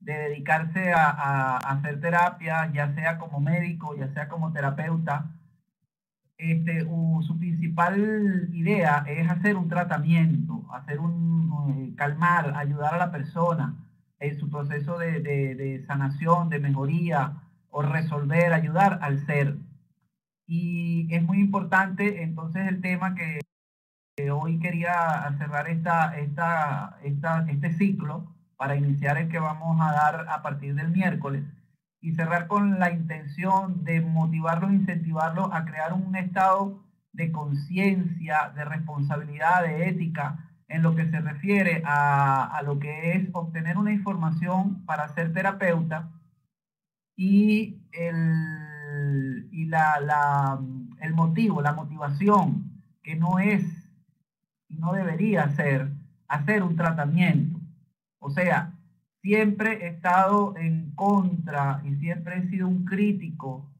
de dedicarse a hacer terapia, ya sea como médico, ya sea como terapeuta, su principal idea es hacer un tratamiento, calmar, ayudar a la persona en su proceso de sanación, de mejoría o resolver, ayudar al ser. Y es muy importante entonces el tema que hoy quería cerrar este ciclo para iniciar el que vamos a dar a partir del miércoles y cerrar con la intención de motivarlos, incentivarlos a crear un estado de conciencia, de responsabilidad, de ética en lo que se refiere a lo que es obtener una información para ser terapeuta y el motivo, la motivación, que no es y no debería ser hacer un tratamiento. O sea, siempre he estado en contra y siempre he sido un crítico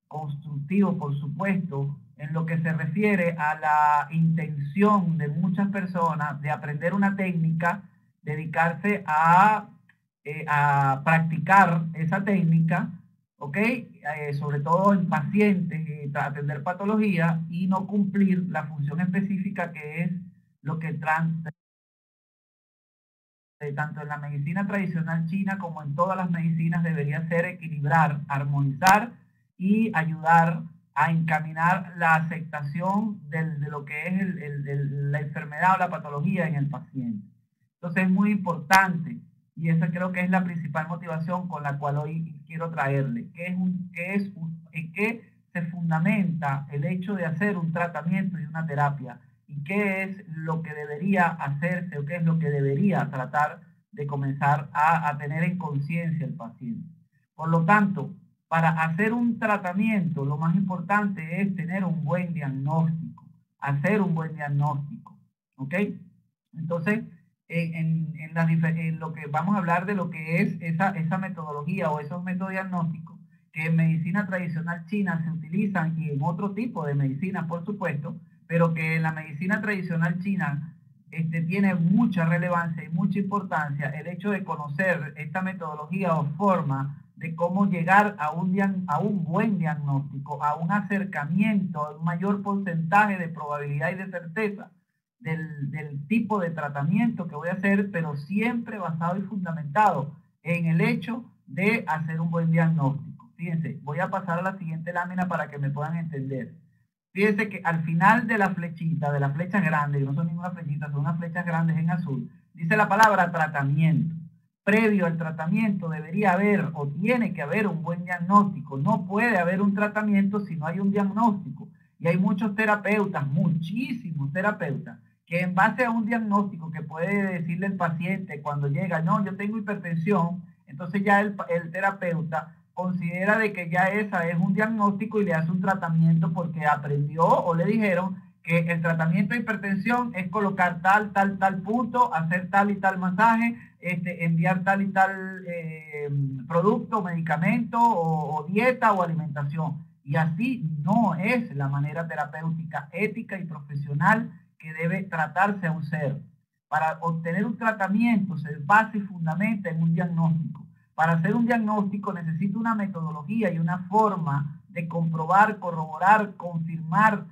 constructivo, por supuesto, en lo que se refiere a la intención de muchas personas de aprender una técnica, dedicarse a practicar esa técnica, ¿ok? Sobre todo en pacientes, atender patología y no cumplir la función específica que es lo que tanto en la medicina tradicional china como en todas las medicinas debería ser equilibrar, armonizar y ayudar a encaminar la aceptación de lo que es la enfermedad o la patología en el paciente. Entonces es muy importante y esa creo que es la principal motivación con la cual hoy quiero traerle, en qué se fundamenta el hecho de hacer un tratamiento y una terapia y qué es lo que debería hacerse o qué es lo que debería tratar de comenzar a tener en conciencia el paciente. Por lo tanto, para hacer un tratamiento, lo más importante es tener un buen diagnóstico, hacer un buen diagnóstico, ¿ok? Entonces, en lo que vamos a hablar de lo que es esa metodología o esos métodos diagnósticos que en medicina tradicional china se utilizan y en otro tipo de medicina, por supuesto, pero que en la medicina tradicional china tiene mucha relevancia y mucha importancia el hecho de conocer esta metodología o forma de cómo llegar a un buen diagnóstico, a un acercamiento, a un mayor porcentaje de probabilidad y de certeza del tipo de tratamiento que voy a hacer, pero siempre basado y fundamentado en el hecho de hacer un buen diagnóstico. Fíjense, voy a pasar a la siguiente lámina para que me puedan entender. Fíjense que al final de la flechita, de las flechas grandes, que no son ninguna flechita, son unas flechas grandes en azul, dice la palabra tratamiento. Previo al tratamiento debería haber o tiene que haber un buen diagnóstico. No puede haber un tratamiento si no hay un diagnóstico. Y hay muchos terapeutas, muchísimos terapeutas, que en base a un diagnóstico que puede decirle el paciente cuando llega, no, yo tengo hipertensión, entonces ya el terapeuta considera de que ya esa es un diagnóstico y le hace un tratamiento porque aprendió o le dijeron que el tratamiento de hipertensión es colocar tal punto, hacer tal y tal masaje, enviar tal y tal producto, medicamento o dieta o alimentación. Y así no es la manera terapéutica, ética y profesional que debe tratarse a un ser. Para obtener un tratamiento se basa y fundamenta en un diagnóstico. Para hacer un diagnóstico necesito una metodología y una forma de comprobar, corroborar, confirmar,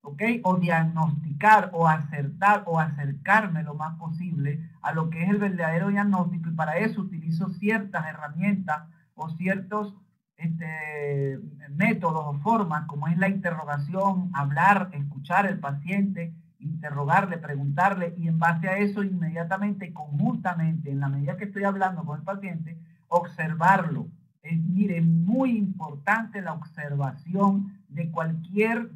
¿ok? O diagnosticar o acertar o acercarme lo más posible a lo que es el verdadero diagnóstico, y para eso utilizo ciertas herramientas o ciertos métodos o formas, como es la interrogación, hablar, escuchar al paciente, interrogarle, preguntarle, y en base a eso inmediatamente, conjuntamente, en la medida que estoy hablando con el paciente, observarlo. Mire, es muy importante la observación de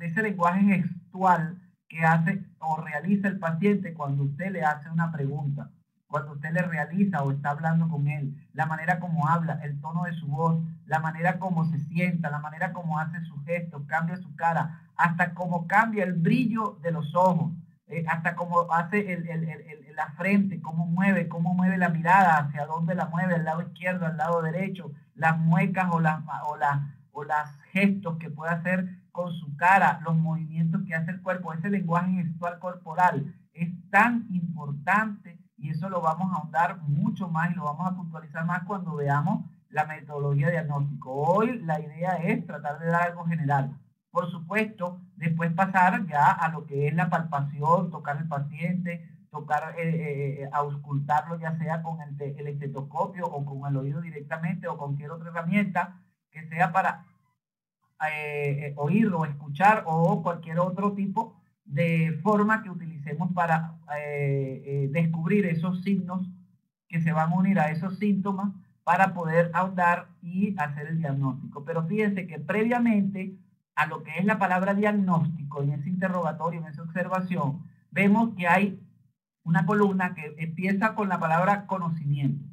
ese lenguaje gestual que hace o realiza el paciente cuando usted le hace una pregunta, cuando usted le realiza o está hablando con él, la manera como habla, el tono de su voz, la manera como se sienta, la manera como hace sus gestos, cambia su cara, hasta cómo cambia el brillo de los ojos, hasta cómo hace la frente, cómo mueve la mirada, hacia dónde la mueve, al lado izquierdo, al lado derecho, las muecas o las gestos que puede hacer con su cara, los movimientos que hace el cuerpo, ese lenguaje gestual corporal es tan importante y eso lo vamos a ahondar mucho más y lo vamos a puntualizar más cuando veamos la metodología de diagnóstico. Hoy la idea es tratar de dar algo general. Por supuesto, después pasar ya a lo que es la palpación, tocar el paciente, tocar, auscultarlo ya sea con el estetoscopio o con el oído directamente o cualquier otra herramienta que sea para oír o escuchar o cualquier otro tipo de forma que utilicemos para descubrir esos signos que se van a unir a esos síntomas para poder ahondar y hacer el diagnóstico. Pero fíjense que previamente a lo que es la palabra diagnóstico, en ese interrogatorio, en esa observación, vemos que hay una columna que empieza con la palabra conocimiento.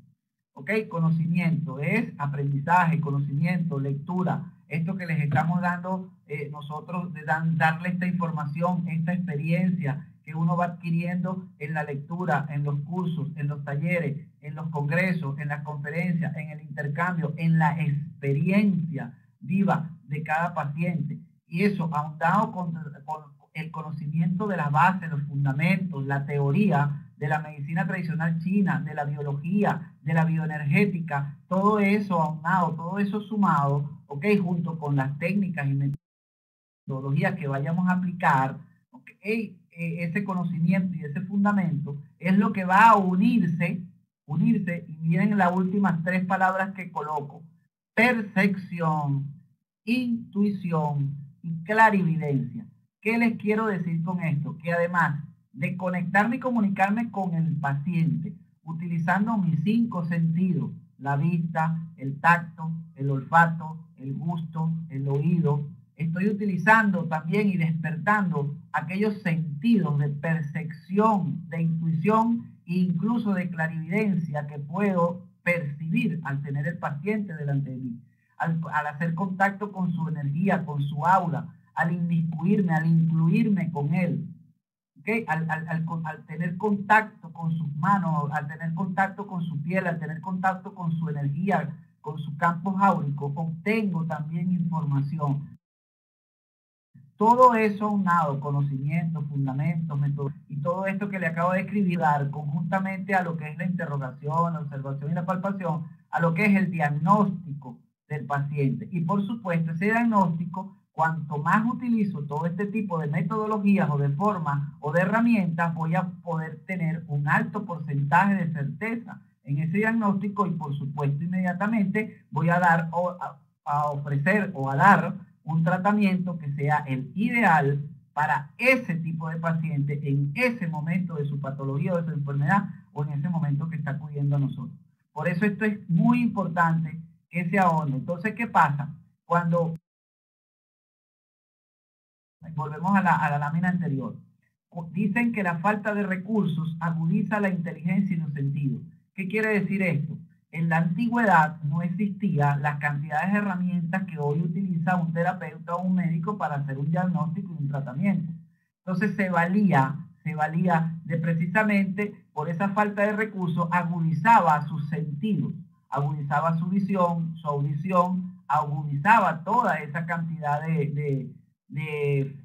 ¿Ok? Conocimiento es aprendizaje, conocimiento, lectura. Esto que les estamos dando nosotros, de darle esta información, esta experiencia que uno va adquiriendo en la lectura, en los cursos, en los talleres, en los congresos, en las conferencias, en el intercambio, en la experiencia viva de cada paciente. Y eso, ahondado con el conocimiento de las bases, los fundamentos, la teoría de la medicina tradicional china, de la biología, de la bioenergética, todo eso aunado, todo eso sumado, ¿ok? Junto con las técnicas y metodologías que vayamos a aplicar, ¿okay? Ese conocimiento y ese fundamento es lo que va a unirse, y miren las últimas 3 palabras que coloco: percepción, intuición y clarividencia. ¿Qué les quiero decir con esto? Que además de conectarme y comunicarme con el paciente utilizando mis 5 sentidos, la vista, el tacto, el olfato, el gusto, el oído, estoy utilizando también y despertando aquellos sentidos de percepción, de intuición e incluso de clarividencia que puedo percibir al tener el paciente delante de mí, al hacer contacto con su energía, con su aura, al inmiscuirme, al incluirme con él. ¿Okay? Al tener contacto con sus manos, al tener contacto con su piel, al tener contacto con su energía, con su campo áurico, obtengo también información. Todo eso unado, conocimiento, fundamentos, métodos, y todo esto que le acabo de escribir, dar conjuntamente a lo que es la interrogación, la observación y la palpación, a lo que es el diagnóstico del paciente. Y por supuesto, ese diagnóstico, cuanto más utilizo todo este tipo de metodologías o de formas o de herramientas, voy a poder tener un alto porcentaje de certeza en ese diagnóstico y por supuesto inmediatamente voy a dar a ofrecer o a dar un tratamiento que sea el ideal para ese tipo de paciente en ese momento de su patología o de su enfermedad o en ese momento que está acudiendo a nosotros. Por eso esto es muy importante que se ahonde. Entonces, ¿qué pasa? Cuando volvemos a la lámina anterior, dicen que la falta de recursos agudiza la inteligencia y los sentidos. ¿Qué quiere decir esto? En la antigüedad no existían las cantidades de herramientas que hoy utiliza un terapeuta o un médico para hacer un diagnóstico y un tratamiento. Entonces se valía de precisamente por esa falta de recursos, agudizaba sus sentidos, agudizaba su visión, su audición, agudizaba toda esa cantidad de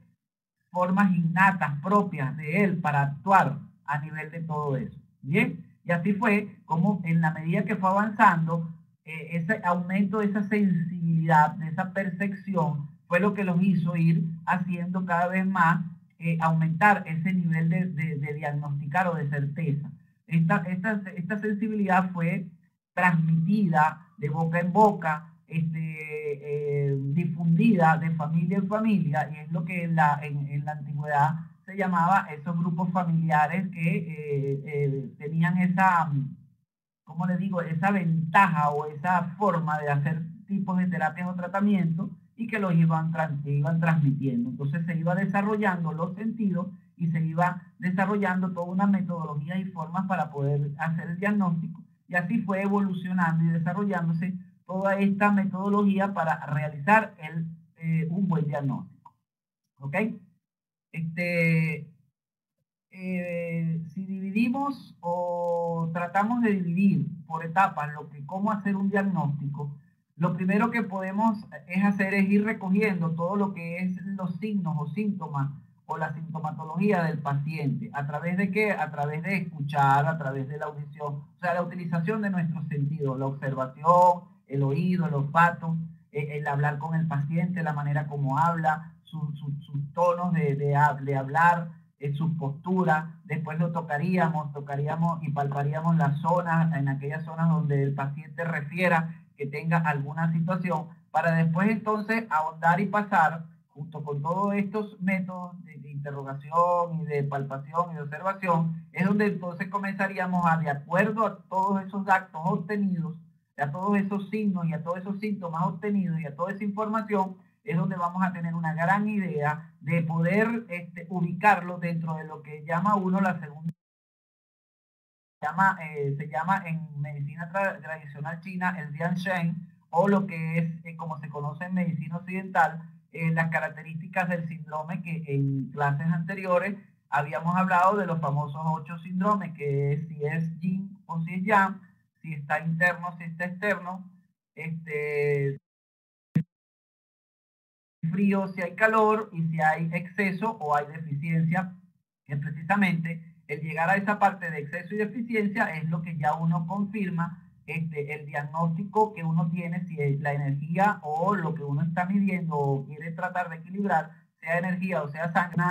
formas innatas propias de él para actuar a nivel de todo eso. Bien, y así fue como en la medida que fue avanzando, ese aumento de esa sensibilidad, de esa percepción, fue lo que los hizo ir haciendo cada vez más, aumentar ese nivel de diagnosticar o de certeza. Esta sensibilidad fue transmitida de boca en boca, difundida de familia en familia, y es lo que en la antigüedad se llamaba esos grupos familiares que tenían esa, ¿cómo les digo?, esa ventaja o esa forma de hacer tipos de terapias o tratamientos y que los iban transmitiendo. Entonces se iba desarrollando los sentidos y se iba desarrollando toda una metodología y formas para poder hacer el diagnóstico, y así fue evolucionando y desarrollándose toda esta metodología para realizar un buen diagnóstico. ¿Ok? Si dividimos o tratamos de dividir por etapas cómo hacer un diagnóstico, lo primero que podemos hacer es ir recogiendo todo lo que es los signos o síntomas o la sintomatología del paciente. ¿A través de qué? A través de escuchar, a través de la audición, o sea, la utilización de nuestros sentidos, la observación, el oído, el olfato, el hablar con el paciente, la manera como habla, sus tonos de hablar, sus posturas. Después lo tocaríamos y palparíamos las zonas, en aquellas zonas donde el paciente refiera que tenga alguna situación, para después entonces ahondar y pasar, junto con todos estos métodos de interrogación y de palpación y de observación, es donde entonces comenzaríamos a, de acuerdo a todos esos datos obtenidos, a todos esos signos y a todos esos síntomas obtenidos y a toda esa información, es donde vamos a tener una gran idea de poder ubicarlo dentro de lo que llama uno la segunda. Se llama en medicina tradicional china el Dianshen, o lo que es, como se conoce en medicina occidental, las características del síndrome, que en clases anteriores habíamos hablado de los famosos 8 síndromes, que es si es yin o si es yang, si está interno, si está externo, frío, si hay calor, y si hay exceso o hay deficiencia, que precisamente el llegar a esa parte de exceso y deficiencia es lo que ya uno confirma el diagnóstico que uno tiene, si es la energía o lo que uno está midiendo o quiere tratar de equilibrar, sea energía o sea sangre,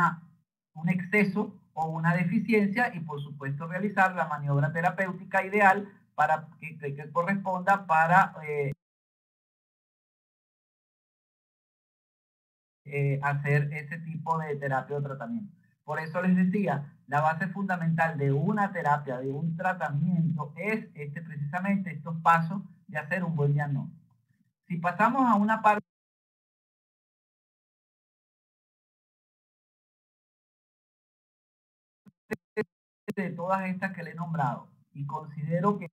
un exceso o una deficiencia, y por supuesto realizar la maniobra terapéutica ideal para que corresponda para hacer ese tipo de terapia o tratamiento. Por eso les decía, la base fundamental de una terapia, de un tratamiento, es precisamente estos pasos de hacer un buen diagnóstico. Si pasamos a una parte de todas estas que le he nombrado, y considero que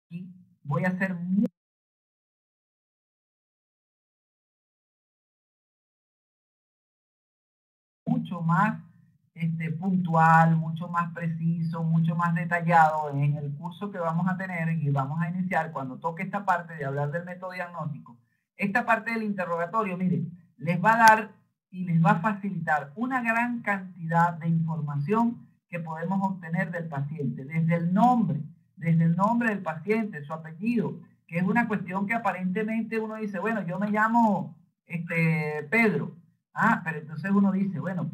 aquí voy a hacer mucho más puntual, mucho más preciso, mucho más detallado en el curso que vamos a tener y vamos a iniciar cuando toque esta parte de hablar del método diagnóstico. Esta parte del interrogatorio, miren, les va a dar y les va a facilitar una gran cantidad de información que podemos obtener del paciente, desde el nombre del paciente, su apellido, que es una cuestión que aparentemente uno dice, bueno, yo me llamo Pedro. Ah, pero entonces uno dice, bueno,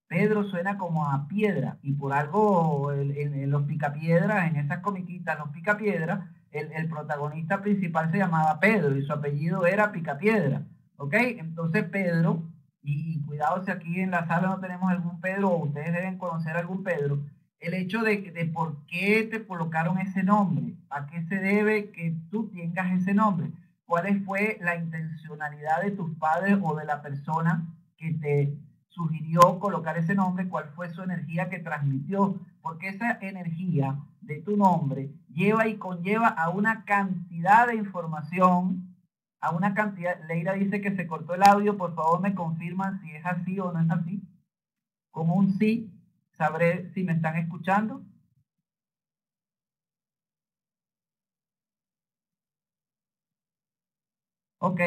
Pedro suena como a piedra, y por algo en los picapiedras, en esas comiquitas, los picapiedras, el protagonista principal se llamaba Pedro y su apellido era Picapiedra, ¿ok? Entonces Pedro, y cuidado si aquí en la sala no tenemos algún Pedro, o ustedes deben conocer algún Pedro, el hecho de por qué te colocaron ese nombre, a qué se debe que tú tengas ese nombre, cuál fue la intencionalidad de tus padres o de la persona que te sugirió colocar ese nombre, cuál fue su energía que transmitió, porque esa energía de tu nombre lleva y conlleva a una cantidad de información, a una cantidad. Leira dice que se cortó el audio, por favor me confirman si es así o no es así. Con un sí, sabré si me están escuchando. Ok,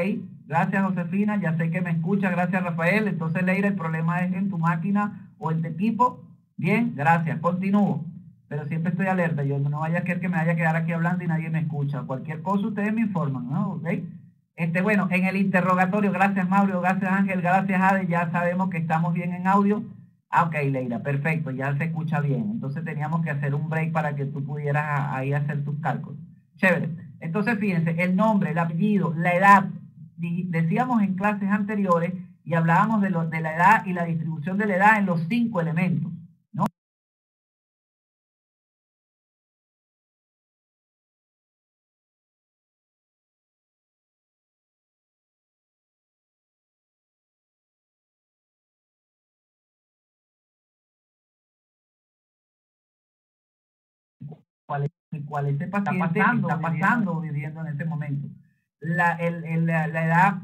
gracias Josefina, ya sé que me escucha, gracias Rafael. Entonces Leira, el problema es en tu máquina o en tu equipo. Bien, gracias, continúo. Pero siempre estoy alerta, yo no vaya a querer que me vaya a quedar aquí hablando y nadie me escucha. Cualquier cosa ustedes me informan, ¿no? Ok. Bueno, en el interrogatorio, gracias Mauro, gracias Ángel, gracias Ade, ya sabemos que estamos bien en audio. Ah, ok, Leira, perfecto, ya se escucha bien. Entonces teníamos que hacer un break para que tú pudieras ahí hacer tus cálculos. Chévere. Entonces, fíjense, el nombre, el apellido, la edad. Decíamos en clases anteriores y hablábamos de la edad y la distribución de la edad en los 5 elementos, ¿no? Cuál ese paciente está pasando, viviendo en ese momento. La edad,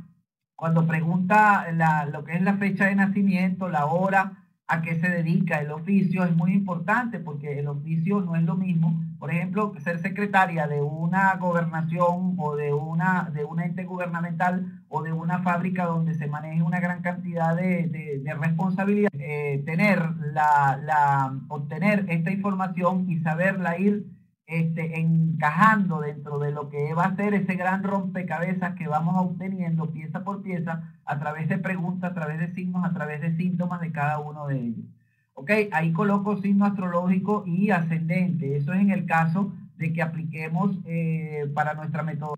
cuando pregunta lo que es la fecha de nacimiento, la hora, a qué se dedica, el oficio, es muy importante porque el oficio no es lo mismo. Por ejemplo, ser secretaria de una gobernación o de un ente gubernamental o de una fábrica donde se maneje una gran cantidad de responsabilidad, obtener esta información y saberla ir encajando dentro de lo que va a ser ese gran rompecabezas que vamos obteniendo pieza por pieza a través de preguntas, a través de signos, a través de síntomas de cada uno de ellos. ¿Ok? Ahí coloco signo astrológico y ascendente. Eso es en el caso de que apliquemos para nuestra metodología.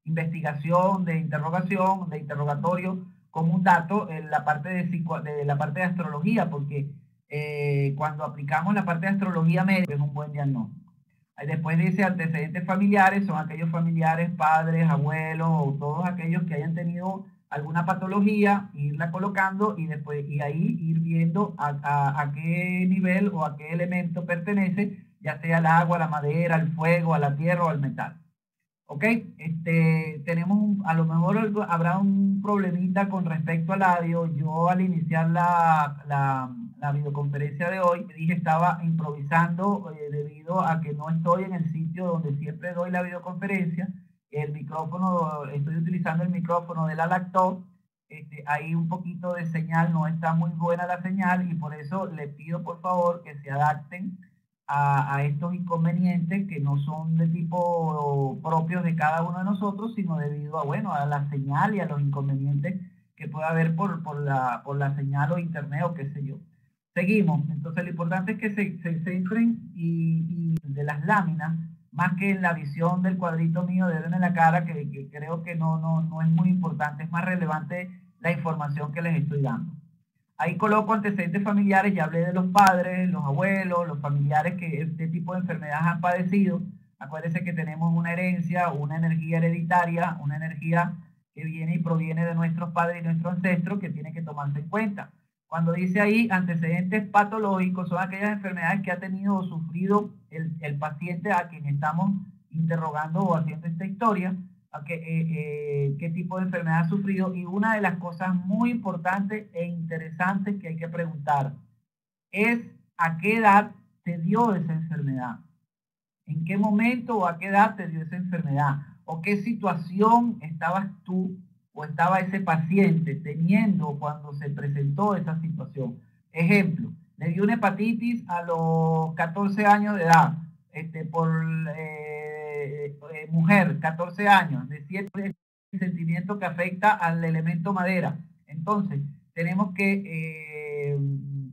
Investigación, de interrogación, de interrogatorio, como un dato en la parte de la parte de astrología, porque cuando aplicamos la parte de astrología médica es un buen diagnóstico. Ahí después dice antecedentes familiares, son aquellos familiares, padres, abuelos o todos aquellos que hayan tenido alguna patología, irla colocando y después y ahí ir viendo a qué nivel o a qué elemento pertenece, ya sea al agua, a la madera, al fuego, a la tierra o al metal. ¿Ok? A lo mejor habrá un problemita con respecto al audio. Yo al iniciar la videoconferencia de hoy, dije estaba improvisando debido a que no estoy en el sitio donde siempre doy la videoconferencia. El micrófono, estoy utilizando el micrófono de la laptop. Hay un poquito de señal, no está muy buena la señal y por eso le pido por favor que se adapten a estos inconvenientes que no son de tipo propios de cada uno de nosotros, sino debido a, bueno, a la señal y a los inconvenientes que pueda haber por la señal o internet o qué sé yo. Seguimos. Entonces lo importante es que se centren y de las láminas, más que en la visión del cuadrito mío de dedo en la cara, que creo que no es muy importante, es más relevante la información que les estoy dando. Ahí coloco antecedentes familiares, ya hablé de los padres, los abuelos, los familiares que este tipo de enfermedades han padecido. Acuérdense que tenemos una herencia, una energía hereditaria, una energía que viene y proviene de nuestros padres y nuestros ancestros que tiene que tomarse en cuenta. Cuando dice ahí antecedentes patológicos, son aquellas enfermedades que ha tenido o sufrido el paciente a quien estamos interrogando o haciendo esta historia, qué tipo de enfermedad ha sufrido. Y una de las cosas muy importantes e interesantes que hay que preguntar es a qué edad te dio esa enfermedad, en qué momento o a qué edad te dio esa enfermedad, o qué situación estabas tú o estaba ese paciente teniendo cuando se presentó esa situación. Ejemplo, le dio una hepatitis a los 14 años de edad, mujer, 14 años, de cierto sentimiento que afecta al elemento madera. Entonces, tenemos que,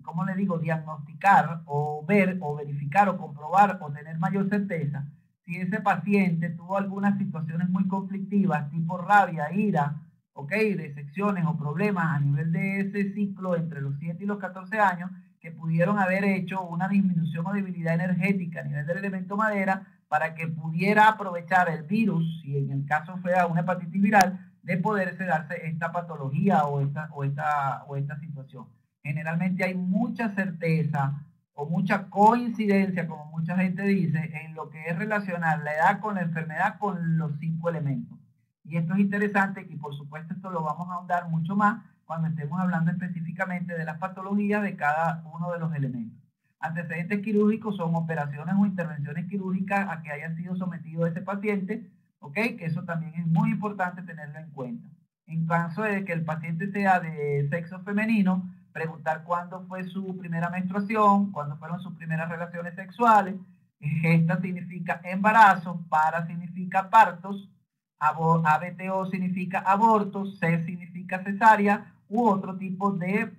¿cómo le digo?, diagnosticar o ver o verificar o comprobar o tener mayor certeza si ese paciente tuvo algunas situaciones muy conflictivas, tipo rabia, ira, ¿ok?, decepciones o problemas a nivel de ese ciclo entre los 7 y los 14 años, que pudieron haber hecho una disminución o debilidad energética a nivel del elemento madera para que pudiera aprovechar el virus, si en el caso fuera una hepatitis viral, de poderse darse esta patología o esta situación. Generalmente hay mucha certeza o mucha coincidencia, como mucha gente dice, en lo que es relacionar la edad con la enfermedad con los 5 elementos. Y esto es interesante y por supuesto esto lo vamos a ahondar mucho más cuando estemos hablando específicamente de las patologías de cada uno de los elementos. Antecedentes quirúrgicos son operaciones o intervenciones quirúrgicas a que haya sido sometido ese paciente, ¿ok? Que eso también es muy importante tenerlo en cuenta. En caso de que el paciente sea de sexo femenino, preguntar cuándo fue su primera menstruación, cuándo fueron sus primeras relaciones sexuales. Gesta significa embarazo, para significa partos, ABTO significa aborto, C significa cesárea u otro tipo de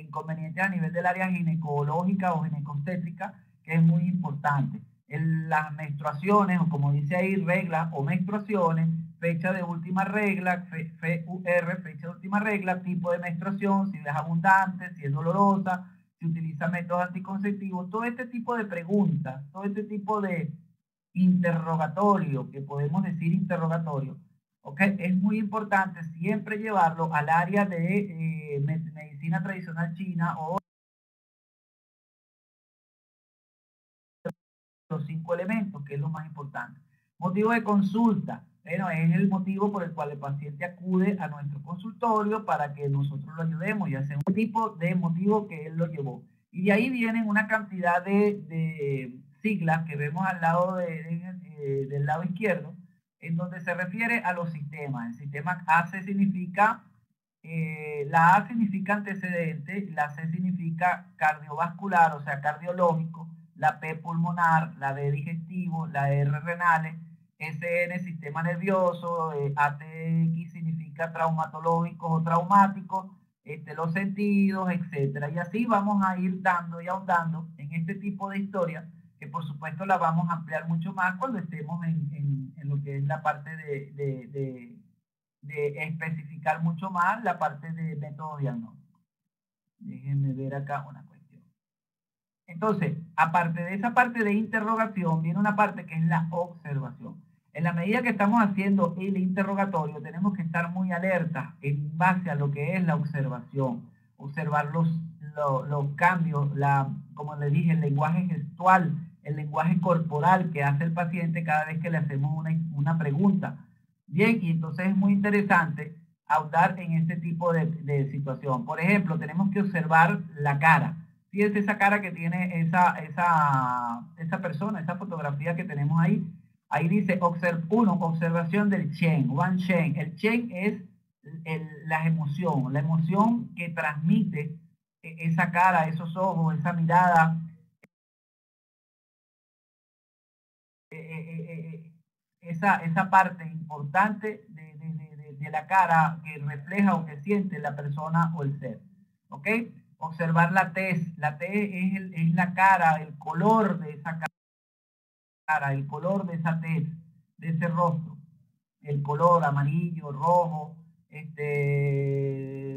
inconvenientes a nivel del área ginecológica o ginecostétrica, que es muy importante. Las menstruaciones, o como dice ahí, reglas o menstruaciones, fecha de última regla, FUR, fecha de última regla, tipo de menstruación, si es abundante, si es dolorosa, si utiliza métodos anticonceptivos, todo este tipo de preguntas, todo este tipo de interrogatorio, que podemos decir interrogatorio, ¿okay? Es muy importante siempre llevarlo al área de medicina tradicional china o los 5 elementos, que es lo más importante. Motivo de consulta. Bueno, es el motivo por el cual el paciente acude a nuestro consultorio para que nosotros lo ayudemos y hacemos un tipo de motivo que él lo llevó. Y de ahí vienen una cantidad de siglas que vemos al lado del lado izquierdo, en donde se refiere a los sistemas. El sistema AC significa, la A significa antecedente, la C significa cardiovascular, o sea, cardiológico, la P pulmonar, la D digestivo, la R renales, SN sistema nervioso, ATX significa traumatológicos o traumáticos, los sentidos, etcétera. Y así vamos a ir dando y ahondando en este tipo de historias, que por supuesto la vamos a ampliar mucho más cuando estemos en lo que es la parte de especificar mucho más la parte de método diagnóstico. Déjenme ver acá una cuestión. Entonces, aparte de esa parte de interrogación, viene una parte que es la observación. En la medida que estamos haciendo el interrogatorio, tenemos que estar muy alertas en base a lo que es la observación. Observar los cambios, como les dije, el lenguaje gestual, el lenguaje corporal que hace el paciente cada vez que le hacemos una pregunta. Bien, y entonces es muy interesante ahondar en este tipo de situación. Por ejemplo, tenemos que observar la cara. Fíjense esa cara que tiene esa persona, esa fotografía que tenemos ahí. Ahí dice, observación del Chen, One Chen. El Chen es la emoción que transmite esa cara, esos ojos, esa mirada, esa parte importante de la cara que refleja o que siente la persona o el ser. ¿Ok? Observar la tez. La tez es la cara, el color de esa cara, el color de esa tez, de ese rostro. El color amarillo, rojo,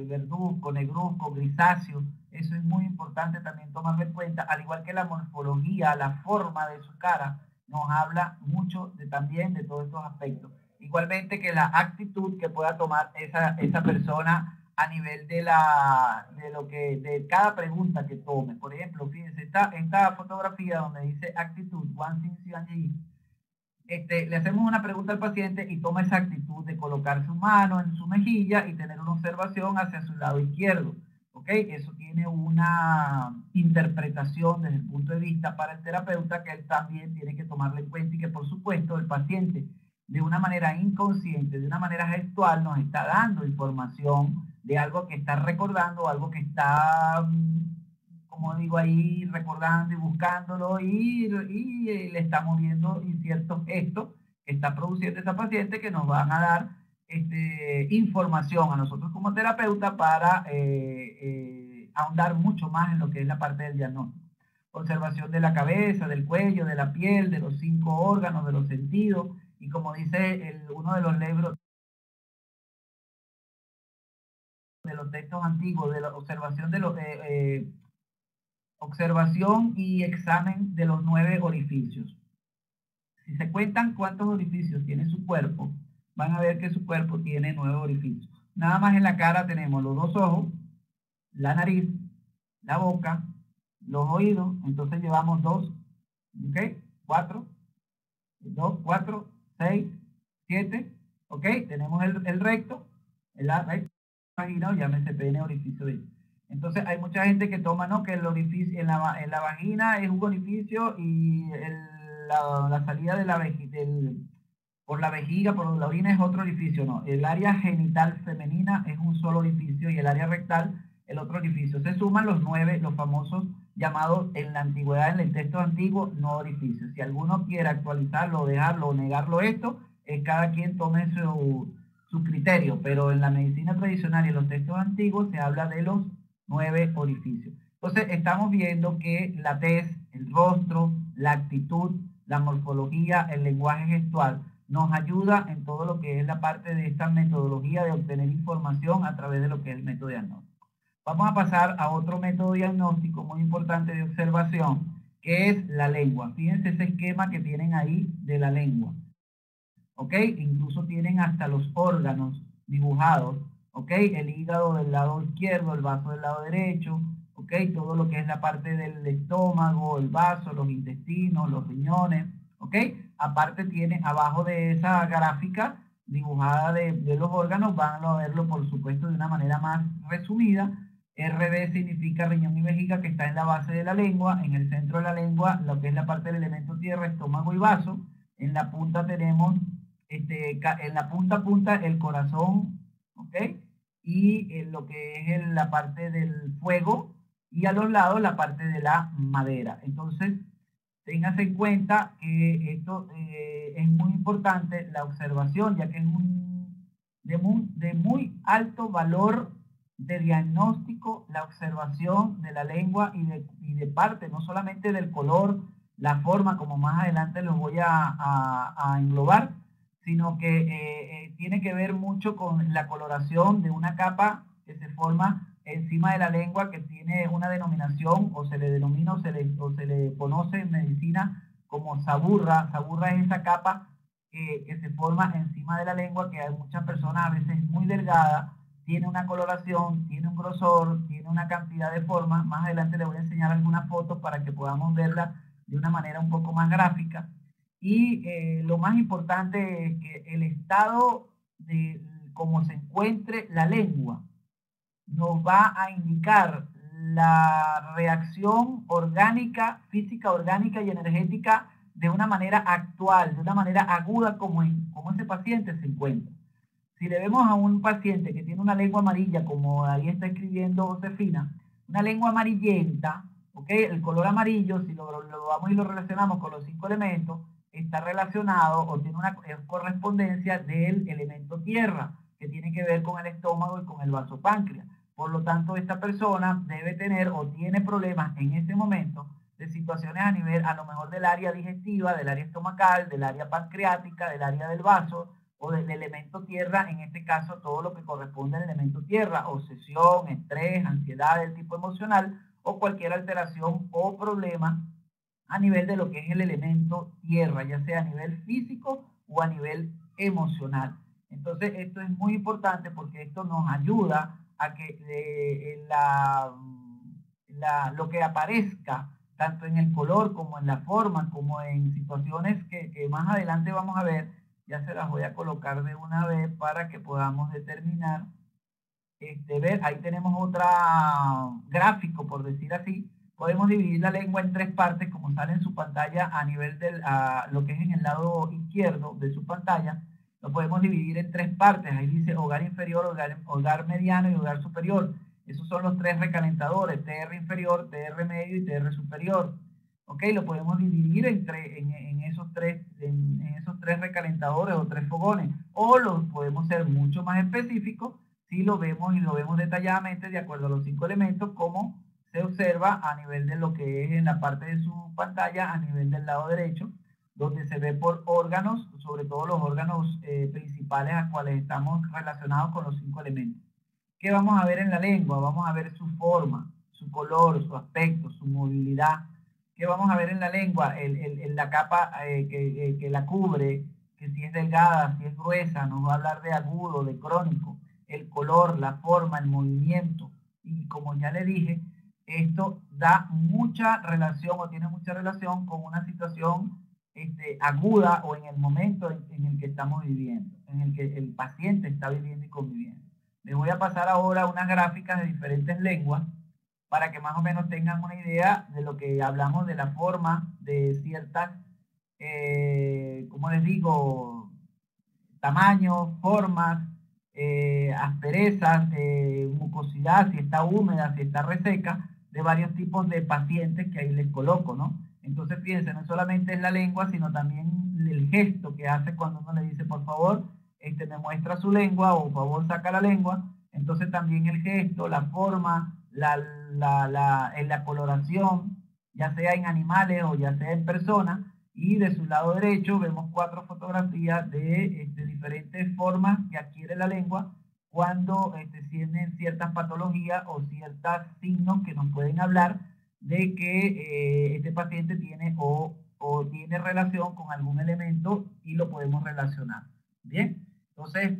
verduzco, negruzco, grisáceo. Eso es muy importante también tomarlo en cuenta, al igual que la morfología, la forma de su cara, nos habla mucho también de todos estos aspectos. Igualmente que la actitud que pueda tomar esa persona a nivel de cada pregunta que tome. Por ejemplo, fíjense, esta fotografía donde dice actitud, one thing allí, le hacemos una pregunta al paciente y toma esa actitud de colocar su mano en su mejilla y tener una observación hacia su lado izquierdo. ¿Ok? Eso tiene una interpretación desde el punto de vista para el terapeuta que él también tiene que tomarlo en cuenta y que por supuesto el paciente de una manera inconsciente, de una manera gestual nos está dando información de algo que está recordando, algo que está, como digo ahí, recordando y buscándolo y le estamos viendo ciertos gestos que está produciendo esa paciente que nos van a dar información a nosotros como terapeuta para ahondar mucho más en lo que es la parte del diagnóstico. Observación de la cabeza, del cuello, de la piel, de los 5 órganos, de los sentidos, y como dice uno de los libros, de los textos antiguos, de la observación de los observación y examen de los 9 orificios. Si se cuentan cuántos orificios tiene su cuerpo, van a ver que su cuerpo tiene 9 orificios. Nada más en la cara tenemos los 2 ojos, la nariz, la boca, los oídos, entonces llevamos 2, ¿ok? 4, 2, 4, 6, 7, ¿ok? Tenemos el recto, el vagina, llámese pene, orificio de. Entonces hay mucha gente que toma, ¿no? Que el orificio, en la vagina es un orificio y la salida de por la vejiga, por la orina es otro orificio, no. El área genital femenina es un solo orificio y el área rectal el otro orificio. Se suman los 9, los famosos llamados en la antigüedad, en el texto antiguo, no orificios. Si alguno quiere actualizarlo, dejarlo o negarlo esto, cada quien tome su criterio, pero en la medicina tradicional y en los textos antiguos se habla de los 9 orificios. Entonces estamos viendo que la tez, el rostro, la actitud, la morfología, el lenguaje gestual nos ayuda en todo lo que es la parte de esta metodología de obtener información a través de lo que es el método diagnóstico. Vamos a pasar a otro método diagnóstico muy importante de observación, que es la lengua. Fíjense ese esquema que tienen ahí de la lengua. ¿Ok? Incluso tienen hasta los órganos dibujados. ¿Ok? El hígado del lado izquierdo, el vaso del lado derecho. ¿Ok? ¿ok? Todo lo que es la parte del estómago, el vaso, los intestinos, los riñones, ¿ok? Aparte tiene abajo de esa gráfica dibujada de los órganos, van a verlo por supuesto de una manera más resumida. RD significa riñón y vejiga, que está en la base de la lengua. En el centro de la lengua, lo que es la parte del elemento tierra, estómago y vaso. En la punta tenemos, en la punta el corazón, ¿ok? Y lo que es la parte del fuego, y a los lados la parte de la madera. Entonces, téngase en cuenta que esto es muy importante, la observación, ya que es de muy alto valor de diagnóstico, la observación de la lengua y de parte, no solamente del color, la forma, como más adelante los voy a englobar, sino que tiene que ver mucho con la coloración de una capa que se forma encima de la lengua, que tiene una denominación, o se le denomina o se le conoce en medicina como saburra. Saburra es esa capa que se forma encima de la lengua, que hay muchas personas a veces muy delgada, tiene una coloración, tiene un grosor, tiene una cantidad de formas. Más adelante les voy a enseñar algunas fotos para que podamos verla de una manera un poco más gráfica. Y lo más importante es que el estado de cómo se encuentre la lengua nos va a indicar la reacción orgánica, física, orgánica y energética de una manera actual, de una manera aguda, como ese paciente se encuentra. Si le vemos a un paciente que tiene una lengua amarilla, como ahí está escribiendo Josefina, una lengua amarillenta, ¿ok? El color amarillo, si lo vamos y lo relacionamos con los 5 elementos, está relacionado o tiene una correspondencia del elemento tierra, que tiene que ver con el estómago y con el vaso páncreas. Por lo tanto, esta persona debe tener o tiene problemas en ese momento de situaciones a nivel, a lo mejor del área digestiva, del área estomacal, del área pancreática, del área del vaso, o del elemento tierra, en este caso todo lo que corresponde al elemento tierra, obsesión, estrés, ansiedad del tipo emocional, o cualquier alteración o problema a nivel de lo que es el elemento tierra, ya sea a nivel físico o a nivel emocional. Entonces esto es muy importante porque esto nos ayuda a que lo que aparezca tanto en el color como en la forma, como en situaciones que más adelante vamos a ver, ya se las voy a colocar de una vez para que podamos determinar, ver, ahí tenemos otra gráfico, por decir así. Podemos dividir la lengua en 3 partes, como sale en su pantalla a nivel de lo que es en el lado izquierdo de su pantalla. Lo podemos dividir en 3 partes. Ahí dice hogar inferior, hogar mediano y hogar superior. Esos son los 3 recalentadores, TR inferior, TR medio y TR superior. ¿Ok? Lo podemos dividir en esos tres recalentadores o 3 fogones. O lo podemos ser mucho más específicos si lo vemos y lo vemos detalladamente de acuerdo a los 5 elementos, como se observa a nivel de lo que es en la parte de su pantalla, a nivel del lado derecho, donde se ve por órganos, sobre todo los órganos principales a cuales estamos relacionados con los 5 elementos. ¿Qué vamos a ver en la lengua? Vamos a ver su forma, su color, su aspecto, su movilidad. ¿Qué vamos a ver en la lengua? La capa que la cubre, que si es delgada, si es gruesa, nos va a hablar de agudo, de crónico. El color, la forma, el movimiento. Y como ya le dije, esto da mucha relación o tiene mucha relación con una situación aguda o en el momento en el que estamos viviendo, en el que el paciente está viviendo y conviviendo. Les voy a pasar ahora unas gráficas de diferentes lenguas para que más o menos tengan una idea de lo que hablamos de la forma de ciertas, como les digo, tamaños, formas, asperezas, mucosidad, si está húmeda, si está reseca, de varios tipos de pacientes que ahí les coloco, ¿no? Entonces, fíjense, no solamente es la lengua, sino también el gesto que hace cuando uno le dice, por favor, me muestra su lengua, o por favor, saca la lengua. Entonces, también el gesto, la forma, la coloración, ya sea en animales o ya sea en personas. Y de su lado derecho vemos 4 fotografías de diferentes formas que adquiere la lengua cuando tienen ciertas patologías o ciertos signos que nos pueden hablar de que este paciente tiene o tiene relación con algún elemento y lo podemos relacionar. Bien, entonces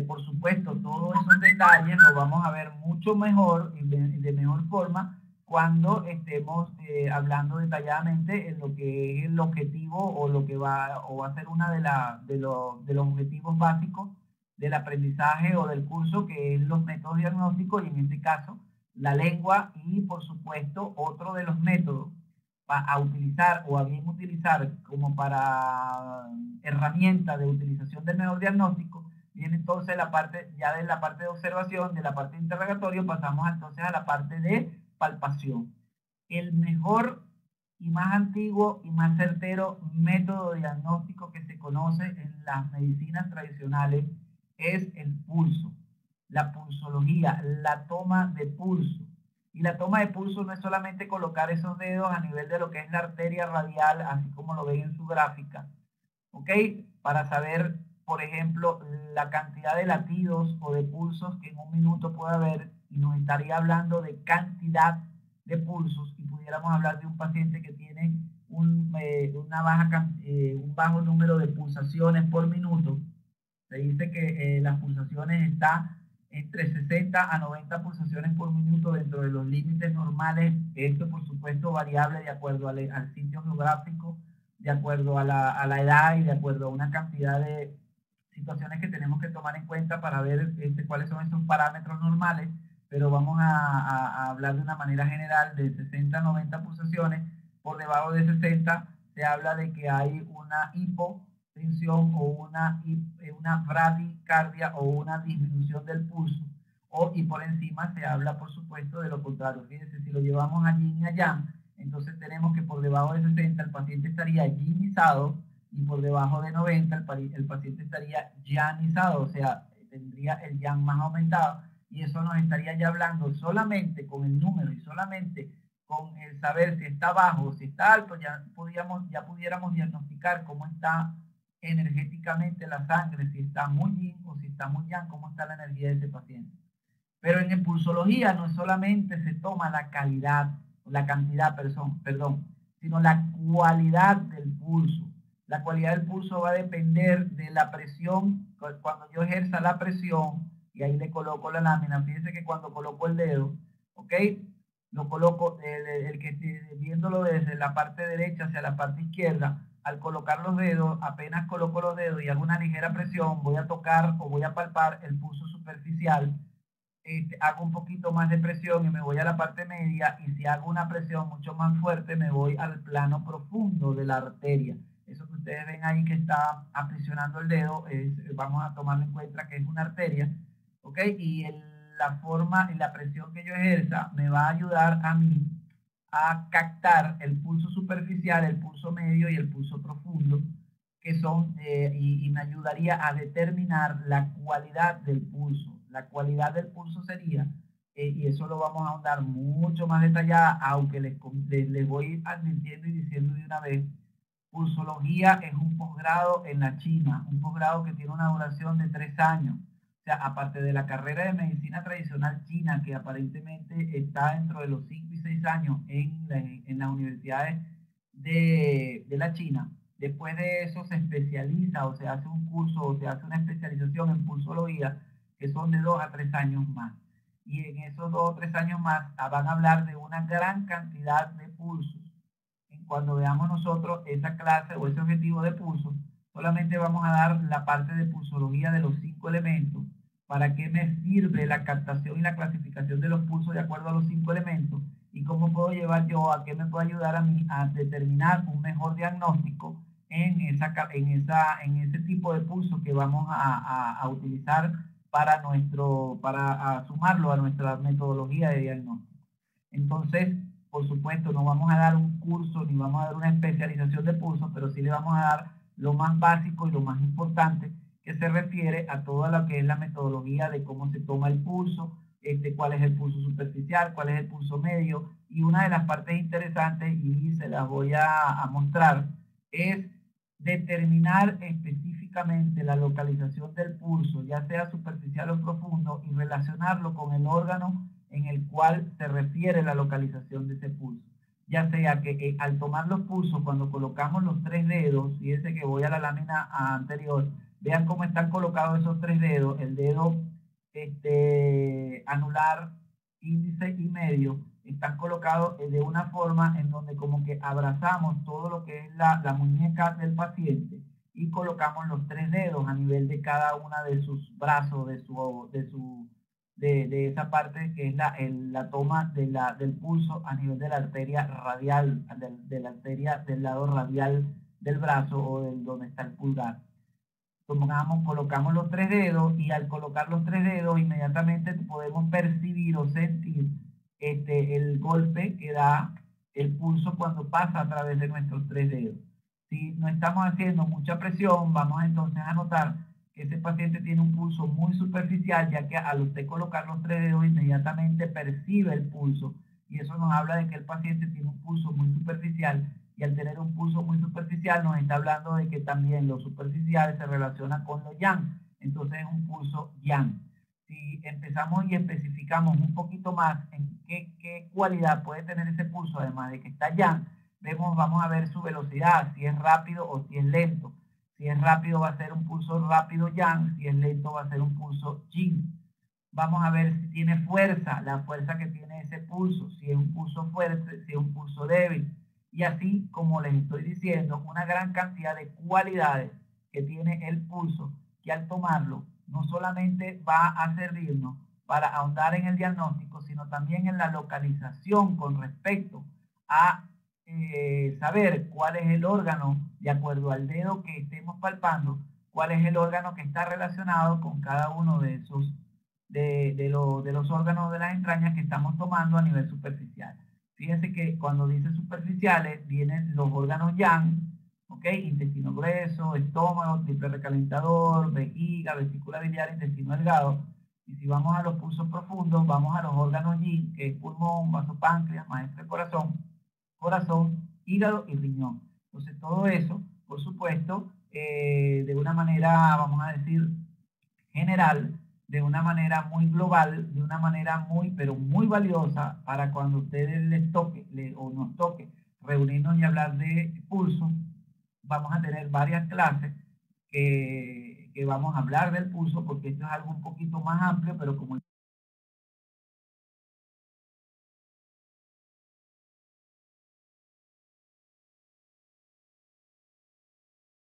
Por supuesto, todos esos detalles los vamos a ver mucho mejor y de mejor forma cuando estemos hablando detalladamente en lo que es el objetivo o lo que va a ser una de los objetivos básicos del aprendizaje o del curso, que es los métodos diagnósticos, y en este caso la lengua, y por supuesto otro de los métodos a utilizar o a bien utilizar como para herramienta de utilización del mejor diagnóstico. Viene entonces la parte, ya de la parte de observación, de la parte de interrogatorio, pasamos entonces a la parte de palpación. El mejor y más antiguo y más certero método diagnóstico que se conoce en las medicinas tradicionales es el pulso, la pulsología, la toma de pulso. Y la toma de pulso no es solamente colocar esos dedos a nivel de lo que es la arteria radial, así como lo ven en su gráfica, ¿ok? Para saber, por ejemplo, la cantidad de latidos o de pulsos que en un minuto puede haber, y nos estaría hablando de cantidad de pulsos, y pudiéramos hablar de un paciente que tiene un bajo número de pulsaciones por minuto. Se dice que las pulsaciones están entre 60 a 90 pulsaciones por minuto dentro de los límites normales. Esto, por supuesto, variable de acuerdo al sitio geográfico, de acuerdo a la edad y de acuerdo a una cantidad de situaciones que tenemos que tomar en cuenta para ver cuáles son esos parámetros normales, pero vamos a hablar de una manera general de 60 a 90 pulsaciones. Por debajo de 60 se habla de que hay una hipotensión o una bradicardia o una disminución del pulso, y por encima se habla, por supuesto, de lo contrario. Fíjense, si lo llevamos a yin y a yang, entonces tenemos que por debajo de 60 el paciente estaría yinizado, y por debajo de 90 el paciente estaría yanizado, o sea, tendría el yang más aumentado, y eso nos estaría ya hablando solamente con el número y solamente con el saber si está bajo o si está alto, ya pudiéramos diagnosticar cómo está energéticamente la sangre, si está muy yin o si está muy yang, cómo está la energía de ese paciente. Pero en pulsología no solamente se toma la calidad, la cantidad, perdón, sino la cualidad del pulso. La cualidad del pulso va a depender de la presión. Cuando yo ejerza la presión, y ahí le coloco la lámina, fíjense que cuando coloco el dedo, ¿ok? Lo coloco, el que esté viéndolo desde la parte derecha hacia la parte izquierda, al colocar los dedos, apenas coloco los dedos y hago una ligera presión, voy a tocar o voy a palpar el pulso superficial. Hago un poquito más de presión y me voy a la parte media, y si hago una presión mucho más fuerte me voy al plano profundo de la arteria. Eso que ustedes ven ahí que está aprisionando el dedo, vamos a tomarlo en cuenta que es una arteria, ¿ok? Y la forma y la presión que yo ejerza me va a ayudar a mí a captar el pulso superficial, el pulso medio y el pulso profundo, que son, y me ayudaría a determinar la cualidad del pulso. La cualidad del pulso sería, y eso lo vamos a ahondar mucho más detallado, aunque les voy advirtiendo y diciendo de una vez, pulsología es un posgrado en la China, un posgrado que tiene una duración de 3 años. O sea, aparte de la carrera de medicina tradicional china, que aparentemente está dentro de los 5 y 6 años en las universidades de la China, después de eso se especializa o se hace un curso o se hace una especialización en pulsología, que son de 2 a 3 años más. Y en esos 2 o 3 años más van a hablar de una gran cantidad de pulsos. Cuando veamos nosotros esa clase o ese objetivo de pulso, solamente vamos a dar la parte de pulsología de los 5 elementos. ¿Para qué me sirve la captación y la clasificación de los pulsos de acuerdo a los 5 elementos? ¿Y cómo puedo llevar yo, a qué me puede ayudar a mí a determinar un mejor diagnóstico en ese tipo de pulso que vamos a utilizar para sumarlo a nuestra metodología de diagnóstico? Entonces, por supuesto, no vamos a dar un curso ni vamos a dar una especialización de pulso, pero sí le vamos a dar lo más básico y lo más importante, que se refiere a toda lo que es la metodología de cómo se toma el pulso, cuál es el pulso superficial, cuál es el pulso medio. Y una de las partes interesantes, y se las voy a mostrar, es determinar específicamente la localización del pulso, ya sea superficial o profundo, y relacionarlo con el órgano en el cual se refiere la localización de ese pulso. Ya sea que al tomar los pulsos, cuando colocamos los 3 dedos, fíjense que voy a la lámina anterior, vean cómo están colocados esos tres dedos, el dedo anular, índice y medio, están colocados de una forma en donde como que abrazamos todo lo que es la muñeca del paciente y colocamos los tres dedos a nivel de cada una de sus brazos, de esa parte que es la toma del pulso a nivel de la arteria radial, de la arteria del lado radial del brazo o donde está el pulgar. Colocamos los tres dedos y al colocar los tres dedos inmediatamente podemos percibir o sentir el golpe que da el pulso cuando pasa a través de nuestros tres dedos. Si no estamos haciendo mucha presión, vamos entonces a notar que ese paciente tiene un pulso muy superficial, ya que al usted colocar los tres dedos inmediatamente percibe el pulso y eso nos habla de que el paciente tiene un pulso muy superficial y al tener un pulso muy superficial nos está hablando de que también lo superficial se relaciona con lo yang, entonces es un pulso yang. Si empezamos y especificamos un poquito más en qué cualidad puede tener ese pulso, además de que está yang, vamos a ver su velocidad, si es rápido o si es lento. Si es rápido va a ser un pulso rápido yang, si es lento va a ser un pulso yin. Vamos a ver si tiene fuerza, la fuerza que tiene ese pulso, si es un pulso fuerte, si es un pulso débil. Y así, como les estoy diciendo, una gran cantidad de cualidades que tiene el pulso, que al tomarlo no solamente va a servirnos para ahondar en el diagnóstico, sino también en la localización con respecto a saber cuál es el órgano, de acuerdo al dedo que estemos palpando, cuál es el órgano que está relacionado con cada uno de esos, de los órganos de las entrañas que estamos tomando a nivel superficial. Fíjense que cuando dice superficiales vienen los órganos yang, ¿ok? Intestino grueso, estómago, triple recalentador, vejiga, vesícula biliar, intestino delgado. Y si vamos a los pulsos profundos, vamos a los órganos yin, que es pulmón, vaso, páncreas, maestro de corazón, hígado y riñón. Entonces todo eso, por supuesto, de una manera, vamos a decir, general, de una manera muy global, de una manera muy, pero muy valiosa para cuando ustedes les toque o nos toque reunirnos y hablar de pulso. Vamos a tener varias clases que vamos a hablar del pulso, porque esto es algo un poquito más amplio, pero como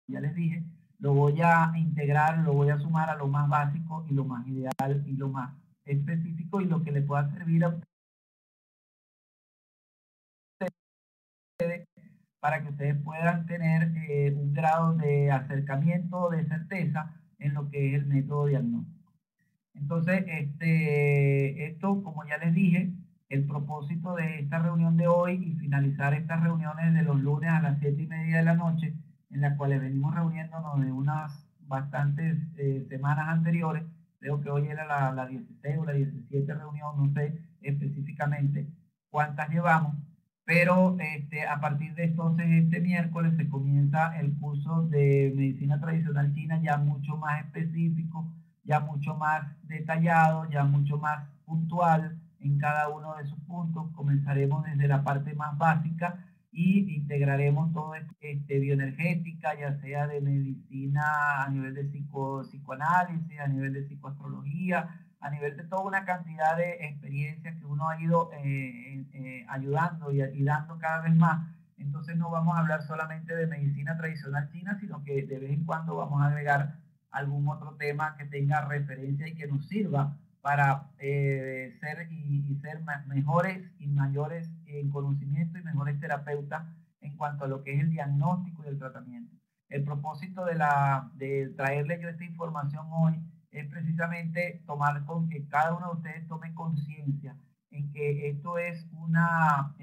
ya les dije, lo voy a integrar, lo voy a sumar a lo más básico y lo más ideal y lo más específico y lo que le pueda servir a ustedes para que ustedes puedan tener un grado de acercamiento, de certeza en lo que es el método diagnóstico. Entonces, esto, como ya les dije, el propósito de esta reunión de hoy y finalizar estas reuniones de los lunes a las 7:30 de la noche, en las cuales venimos reuniéndonos de unas bastantes semanas anteriores, creo que hoy era la 16 o la 17 reunión, no sé específicamente cuántas llevamos, pero a partir de entonces este miércoles se comienza el curso de medicina tradicional china ya mucho más específico, ya mucho más detallado, ya mucho más puntual en cada uno de sus puntos. Comenzaremos desde la parte más básica y integraremos todo bioenergética, ya sea de medicina a nivel de psicoanálisis, a nivel de psicoastrología, a nivel de toda una cantidad de experiencias que uno ha ido ayudando y dando cada vez más. Entonces no vamos a hablar solamente de medicina tradicional china, sino que de vez en cuando vamos a agregar algún otro tema que tenga referencia y que nos sirva para ser mejores y mayores en conocimiento y mejores terapeutas en cuanto a lo que es el diagnóstico y el tratamiento. El propósito de traerles yo esta información hoy es precisamente tomar con que cada uno de ustedes tome conciencia en que esto es una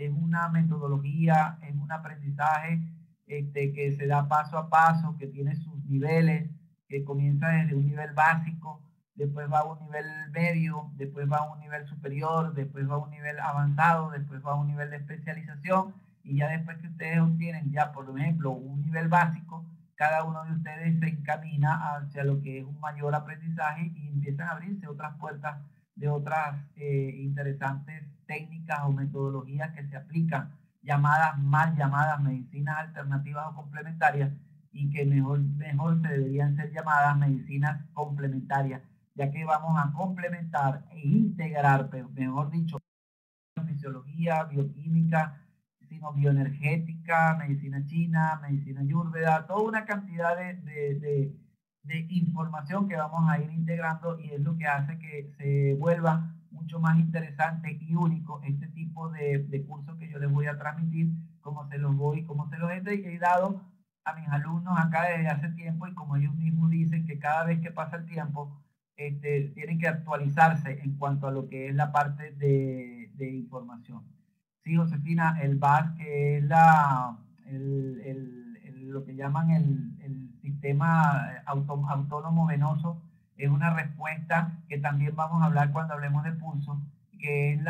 metodología, es un aprendizaje que se da paso a paso, que tiene sus niveles, que comienza desde un nivel básico, después va a un nivel medio, después va a un nivel superior, después va a un nivel avanzado, después va a un nivel de especialización y ya después que ustedes obtienen ya, por ejemplo, un nivel básico, cada uno de ustedes se encamina hacia lo que es un mayor aprendizaje y empiezan a abrirse otras puertas de otras interesantes técnicas o metodologías que se aplican, mal llamadas medicinas alternativas o complementarias, y que mejor se deberían ser llamadas medicinas complementarias, ya que vamos a complementar e integrar, pero mejor dicho, fisiología, bioquímica, sino bioenergética, medicina china, medicina ayurveda, toda una cantidad de información que vamos a ir integrando y es lo que hace que se vuelva mucho más interesante y único este tipo de cursos que yo les voy a transmitir, como se los he dado a mis alumnos acá desde hace tiempo y como ellos mismos dicen que cada vez que pasa el tiempo, tienen que actualizarse en cuanto a lo que es la parte de información. Sí, Josefina, el BAS, que es lo que llaman el sistema autónomo venoso, es una respuesta que también vamos a hablar cuando hablemos de pulso, que es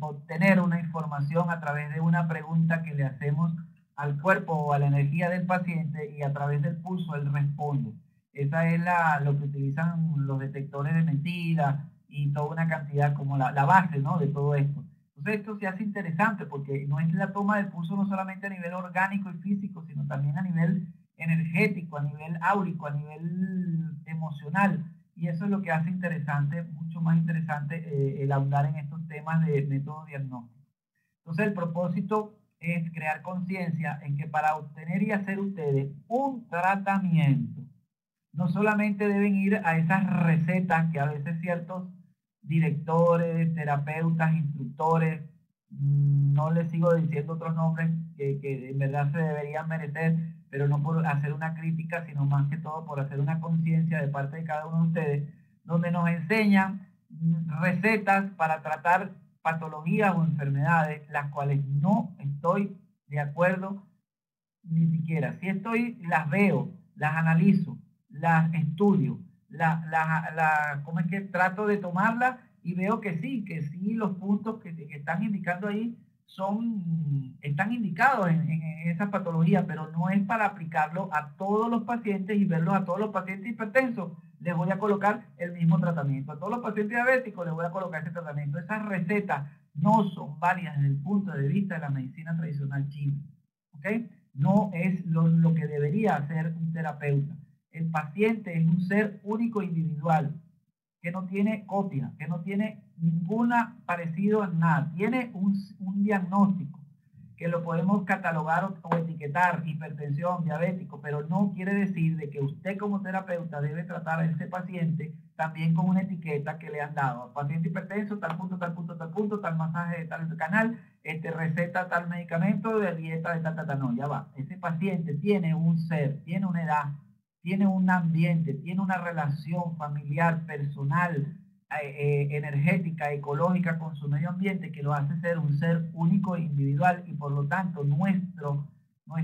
obtener una información a través de una pregunta que le hacemos al cuerpo o a la energía del paciente y a través del pulso él responde. Esa es lo que utilizan los detectores de mentiras y toda una cantidad como la base, ¿no?, de todo esto. Entonces esto se hace interesante porque no es la toma del pulso no solamente a nivel orgánico y físico, sino también a nivel energético, a nivel áurico, a nivel emocional. Y eso es lo que hace interesante, mucho más interesante, el ahondar en estos temas de método diagnóstico. Entonces el propósito es crear conciencia en que para obtener y hacer ustedes un tratamiento, no solamente deben ir a esas recetas que a veces ciertos directores, terapeutas, instructores, no les sigo diciendo otros nombres que en verdad se deberían merecer, pero no por hacer una crítica, sino más que todo por hacer una conciencia de parte de cada uno de ustedes, donde nos enseñan recetas para tratar patologías o enfermedades, las cuales no estoy de acuerdo ni siquiera. Si las veo, las analizo, las estudio, ¿cómo es que trato de tomarlas? Y veo que sí, los puntos que están indicando ahí están indicados en esa patología, pero no es para aplicarlo a todos los pacientes y verlos a todos los pacientes hipertensos. Les voy a colocar el mismo tratamiento. A todos los pacientes diabéticos les voy a colocar ese tratamiento. Esas recetas no son válidas desde el punto de vista de la medicina tradicional china. ¿Ok? No es lo que debería hacer un terapeuta. El paciente es un ser único e individual, que no tiene copia, que no tiene ninguna parecido a nada. Tiene un diagnóstico que lo podemos catalogar o etiquetar, hipertensión, diabético, pero no quiere decir de que usted como terapeuta debe tratar a ese paciente también con una etiqueta que le han dado. Paciente hipertenso, tal punto, tal punto, tal punto, tal masaje de tal canal, receta tal medicamento, de dieta de tal, no, ya va. Ese paciente tiene un ser, tiene una edad, tiene un ambiente, tiene una relación familiar, personal, energética, ecológica con su medio ambiente que lo hace ser un ser único e individual y por lo tanto nuestro, vamos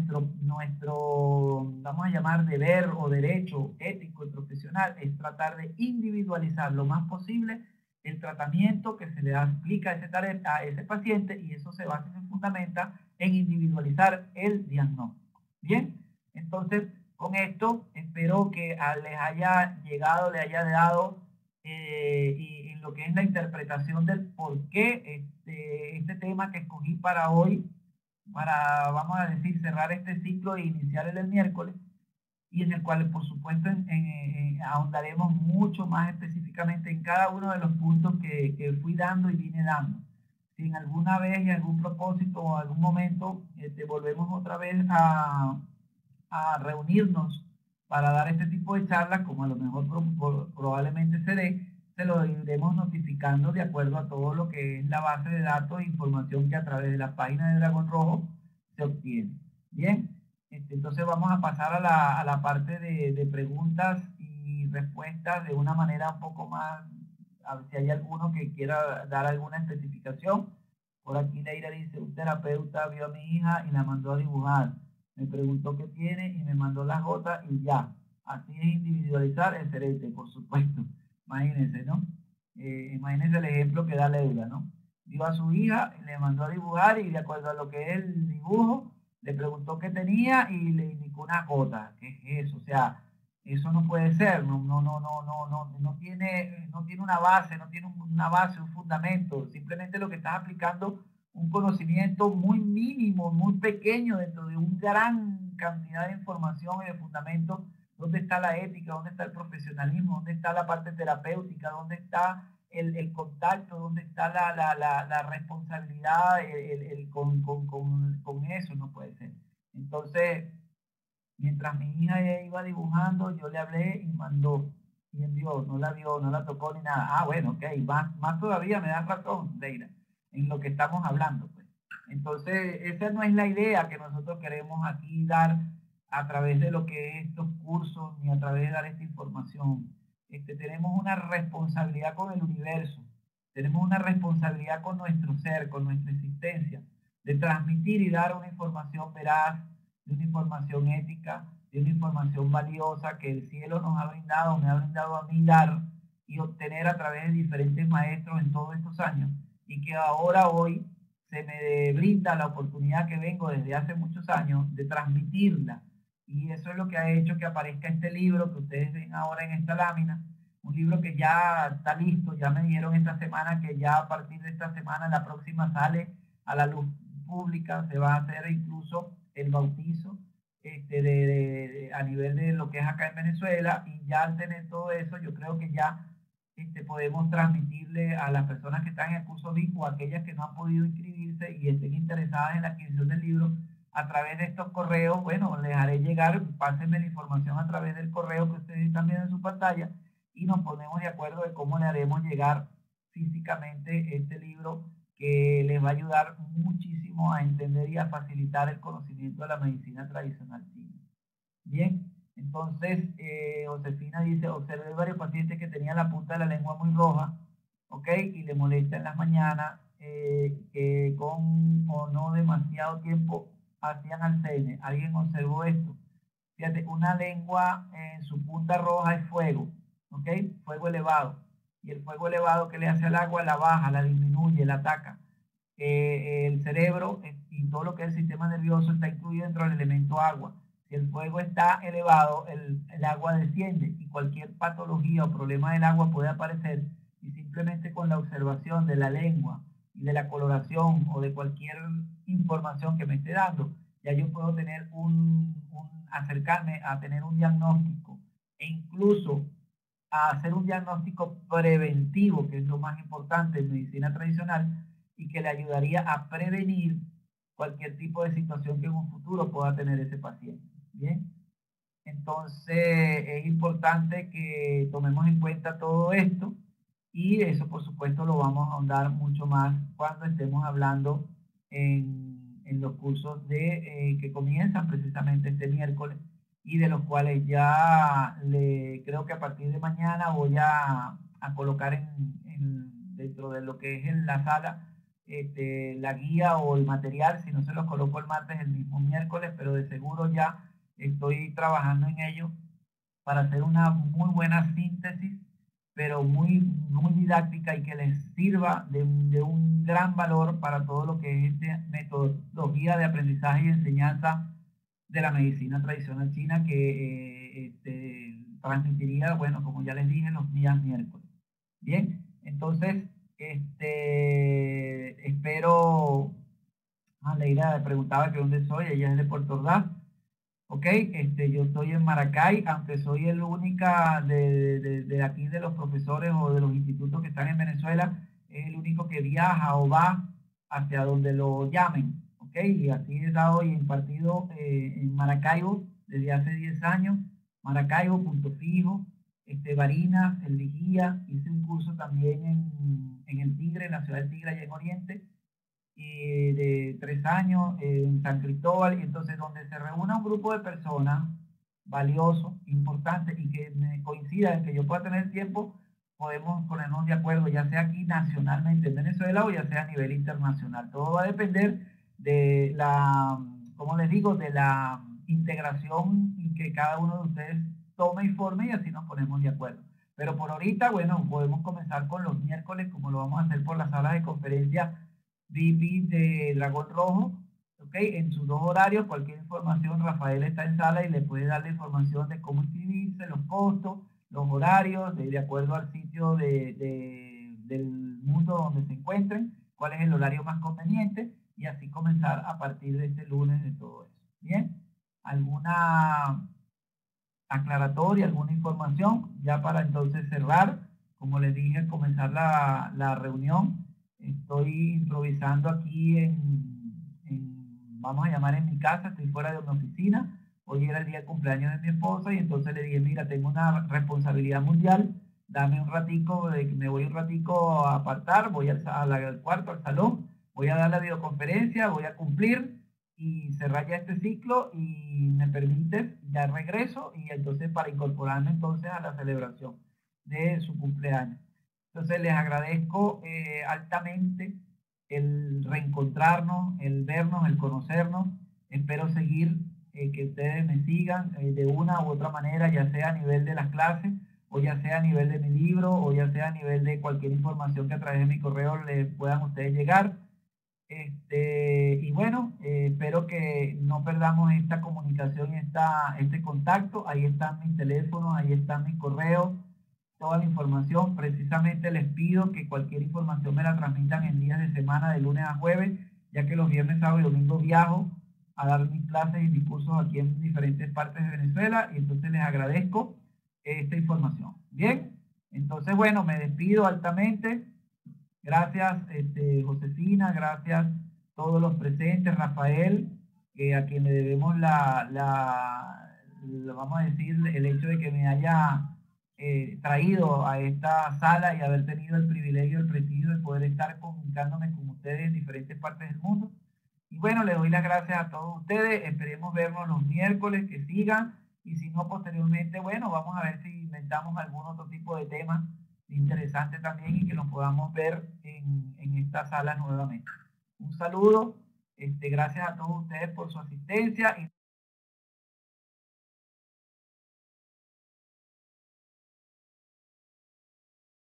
a llamar deber o derecho ético y profesional es tratar de individualizar lo más posible el tratamiento que se le aplica a ese paciente y eso se basa y se fundamenta en individualizar el diagnóstico. Bien, entonces con esto espero que les haya llegado, les haya dado y en lo que es la interpretación del por qué este tema que escogí para hoy, para, vamos a decir, cerrar este ciclo e iniciar el miércoles, y en el cual, por supuesto, ahondaremos mucho más específicamente en cada uno de los puntos que fui dando y vine dando. Si en alguna vez, en algún propósito o algún momento, volvemos otra vez a reunirnos para dar este tipo de charlas, como a lo mejor probablemente se lo iremos notificando de acuerdo a todo lo que es la base de datos e información que a través de la página de Dragón Rojo se obtiene. Bien, entonces vamos a pasar a la parte de preguntas y respuestas de una manera un poco más, a ver si hay alguno que quiera dar alguna especificación. Por aquí Leira dice, un terapeuta vio a mi hija y la mandó a dibujar. Me preguntó qué tiene y me mandó las gotas y ya. Así es individualizar, excelente, por supuesto. Imagínense, ¿no? Imagínense el ejemplo que da Leila, ¿no? Vio a su hija, le mandó a dibujar y de acuerdo a lo que es el dibujo, le preguntó qué tenía y le indicó una gota. ¿Qué es eso? O sea, eso no puede ser, no tiene una base, un fundamento. Simplemente lo que estás aplicando un conocimiento muy mínimo, muy pequeño dentro de una gran cantidad de información y de fundamentos. ¿Dónde está la ética? ¿Dónde está el profesionalismo? ¿Dónde está la parte terapéutica? ¿Dónde está el contacto? ¿Dónde está la responsabilidad con eso? No puede ser. Entonces, mientras mi hija iba dibujando, yo le hablé y mandó. Y envió, no la vio, no la tocó ni nada. Ah, bueno, ok, más todavía me das razón, Leira, en lo que estamos hablando, pues. Entonces, esa no es la idea que nosotros queremos aquí dar a través de lo que es estos cursos, ni a través de dar esta información. Tenemos una responsabilidad con el universo, tenemos una responsabilidad con nuestro ser, con nuestra existencia, de transmitir y dar una información veraz, de una información ética, de una información valiosa que el cielo nos ha brindado, me ha brindado a mí dar y obtener a través de diferentes maestros en todos estos años, y que ahora hoy se me brinda la oportunidad que vengo desde hace muchos años de transmitirla. Y eso es lo que ha hecho que aparezca este libro que ustedes ven ahora en esta lámina, un libro que ya está listo. Ya me dijeron esta semana que ya a partir de esta semana, la próxima, sale a la luz pública. Se va a hacer incluso el bautizo a nivel de lo que es acá en Venezuela, y ya al tener todo eso, yo creo que ya podemos transmitirle a las personas que están en el curso VIP, o aquellas que no han podido inscribirse y estén interesadas en la adquisición del libro, a través de estos correos. Bueno, les haré llegar, pásenme la información a través del correo que ustedes están viendo en su pantalla, y nos ponemos de acuerdo de cómo le haremos llegar físicamente este libro, que les va a ayudar muchísimo a entender y a facilitar el conocimiento de la medicina tradicional china. Bien, entonces Josefina dice: observé varios pacientes que tenían la punta de la lengua muy roja, ¿ok? Y le molesta en las mañanas, que con o no demasiado tiempo hacían Alzheimer. ¿Alguien observó esto? Fíjate, una lengua en su punta roja es fuego, ¿ok? Fuego elevado. Y el fuego elevado que le hace al agua, la baja, la disminuye, la ataca. El cerebro y todo lo que es el sistema nervioso está incluido dentro del elemento agua. Si el fuego está elevado, el agua desciende, y cualquier patología o problema del agua puede aparecer, y simplemente con la observación de la lengua y de la coloración o de cualquier información que me esté dando, ya yo puedo tener acercarme a tener un diagnóstico, e incluso a hacer un diagnóstico preventivo, que es lo más importante en medicina tradicional, y que le ayudaría a prevenir cualquier tipo de situación que en un futuro pueda tener ese paciente. Bien, entonces es importante que tomemos en cuenta todo esto, y eso por supuesto lo vamos a ahondar mucho más cuando estemos hablando en los cursos que comienzan precisamente este miércoles, y de los cuales ya creo que a partir de mañana voy a colocar dentro de lo que es en la sala, la guía o el material. Si no, se los coloco el martes, el mismo miércoles, pero de seguro ya estoy trabajando en ello para hacer una muy buena síntesis, pero muy, muy didáctica, y que les sirva de un gran valor para todo lo que es metodología de aprendizaje y enseñanza de la medicina tradicional china, que transmitiría, bueno, como ya les dije, los días miércoles. Bien, entonces, espero. Leira preguntaba que dónde soy. Ella es de Puerto Ordaz. Ok, yo estoy en Maracay, aunque soy el única de aquí, de los profesores o de los institutos que están en Venezuela, es el único que viaja o va hacia donde lo llamen. Ok, y así he dado y impartido en Maracaibo desde hace 10 años. Maracaibo, Punto Fijo, Barinas, El Vigía. Hice un curso también en el Tigre, en la ciudad del Tigre, allá en Oriente, de 3 años en San Cristóbal. Y entonces, donde se reúna un grupo de personas valioso, importante, y que me coincida en que yo pueda tener tiempo, podemos ponernos de acuerdo, ya sea aquí nacionalmente en Venezuela, o ya sea a nivel internacional. Todo va a depender de como les digo, de la integración, y que cada uno de ustedes tome y forme, y así nos ponemos de acuerdo. Pero por ahorita, bueno, podemos comenzar con los miércoles, como lo vamos a hacer por las salas de conferencia VIP de Dragón Rojo, ¿ok? En sus 2 horarios. Cualquier información, Rafael está en sala y le puede dar la información de cómo inscribirse, los costos, los horarios, de acuerdo al sitio del mundo donde se encuentren. cuál es el horario más conveniente y así comenzar a partir de este lunes de todo eso. Bien, ¿alguna aclaratoria, alguna información? Ya para entonces cerrar, como les dije al comenzar la reunión, estoy improvisando aquí vamos a llamar en mi casa, estoy fuera de una oficina. Hoy era el día de cumpleaños de mi esposa y entonces le dije, mira, tengo una responsabilidad mundial, dame un ratico, me voy un ratico a apartar, voy al cuarto, al salón, voy a dar la videoconferencia, voy a cumplir y cerrar ya este ciclo y me permites, ya regreso y entonces para incorporarme entonces a la celebración de su cumpleaños. Entonces les agradezco altamente el reencontrarnos, el vernos, el conocernos. Espero seguir, que ustedes me sigan de una u otra manera, ya sea a nivel de las clases, o ya sea a nivel de mi libro, o ya sea a nivel de cualquier información que a través de mi correo les puedan ustedes llegar. Y bueno, espero que no perdamos esta comunicación, este contacto. Ahí están mis teléfonos, ahí están mis correos, toda la información. Precisamente les pido que cualquier información me la transmitan en días de semana, de lunes a jueves, ya que los viernes, sábado y domingo viajo a dar mis clases y mis cursos aquí en diferentes partes de Venezuela y entonces les agradezco esta información. Bien, entonces bueno, me despido altamente. Gracias, Josefina, gracias todos los presentes, Rafael, a quien le debemos vamos a decir, el hecho de que me haya traído a esta sala y haber tenido el privilegio, el prestigio de poder estar comunicándome con ustedes en diferentes partes del mundo. Y bueno, les doy las gracias a todos ustedes, esperemos vernos los miércoles, que sigan, y si no, posteriormente, bueno, vamos a ver si inventamos algún otro tipo de tema interesante también y que nos podamos ver en esta sala nuevamente. Un saludo, gracias a todos ustedes por su asistencia.